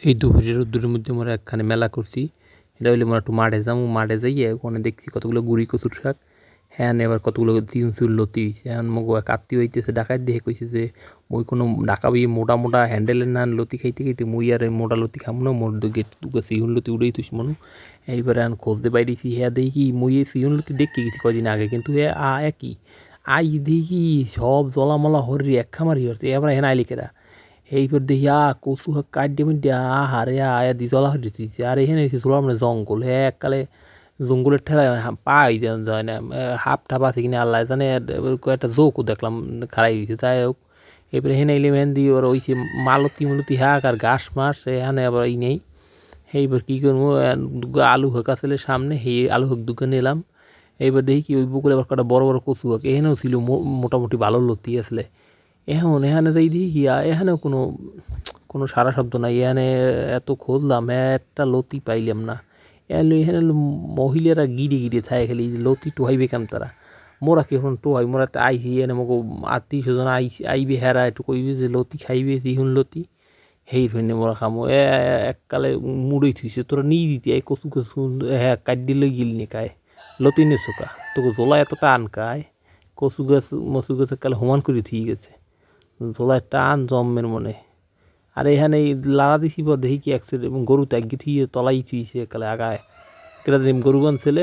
এই দুপুরের রোদ্দুরের মধ্যে মোরা একখানে মেলা করছি। এটা হইলে মোরা একটু মাঠে যাবো, মাঠে যাইয়ে ওখানে দেখছি কতগুলো গুড়ি কচুর শাক। হ্যাঁ এবার কতগুলো চিউন লতি হয়েছে। এখন মগো এক আত্মীয় হইতেছে ডাকাত দেখে কইছে যে ওই কোনো ডাকাবি মোটা মোটা হ্যান্ডেলের না লতি খাইতে খাইতে মুই আর মোটা লতি খাম না, মোর দিকে চিউন লতি উড়েই তুইস মনু। এইবারে এখন খোঁজতে পাইছি হ্যাঁ দেখি মুই এই চিউন লতি দেখে গেছি কদিন আগে, কিন্তু একই আই দেখি সব জলামলা হরি এক খামারি হচ্ছে। এবার হ্যাঁ আইলিকেরা এইবার দেখি কচু শাক কাটতে মিটে হারে আয়া দি জলা হয়ে দিচ্ছে। আর এখানে এসে চলাম মানে জঙ্গল, হ্যাঁ এককালে জঙ্গলের ঠেলায় পাই যায় না, হাফ ঠাপ আছে কিনা আল্লাহ জানে। কয়েকটা জোকও দেখলাম খারাই দিয়েছে। তাই হোক এবারে হেনে এলে মেহেন্দি ওর ওই সে মালতি মুলতি হাক আর ঘাস মাস এখানে আবার ই নেই। এইবার কী করবো, আলু হোক আসলে সামনে সেই আলু হোক দোকানে এলাম। এইবার দেখি কি ওই বকুলে আবার কটা বড় বড় কচু হোক এখানেও ছিল মোটামুটি ভালো লতি আসলে। এখন এখানে যাই দেখি কি এখানেও কোনো কোনো সারা শব্দ নাই। এখানে এত খুঁজলাম একটা লতি পাইলাম না। এখানে মহিলারা গিরে গিরে থাকে খালি লতি টোহাইবে কেন তারা। মোরা কি এখন টোহাই, মোরা তো আইসি এনে মগো আত্মীয় স্বজন আইবে হেরা একটু কইবে যে লতি খাইবে জিহুন লতি হেই ফেনে মোরা খামো। এককালে মুড়ই থুইছে তোরা নিয়ে দিতি এই কচু কচু হ্যাঁ কাট দিলে গিল নি কায় লতি নে চোকা তোকে জোলা এত টান কায়। কচু গাছ মচু গাছ কালে সমান করে থুই গেছে, জোলায় টান জম্মের মনে। আর এখানে লাড়া দিছি পর দেখি কি অ্যাক্সিডেন্ট এবং গরু ত্যাগ থুইয়ে তলাই থুইছে কালে আগায় কেটা দিন গরু বান ছেলে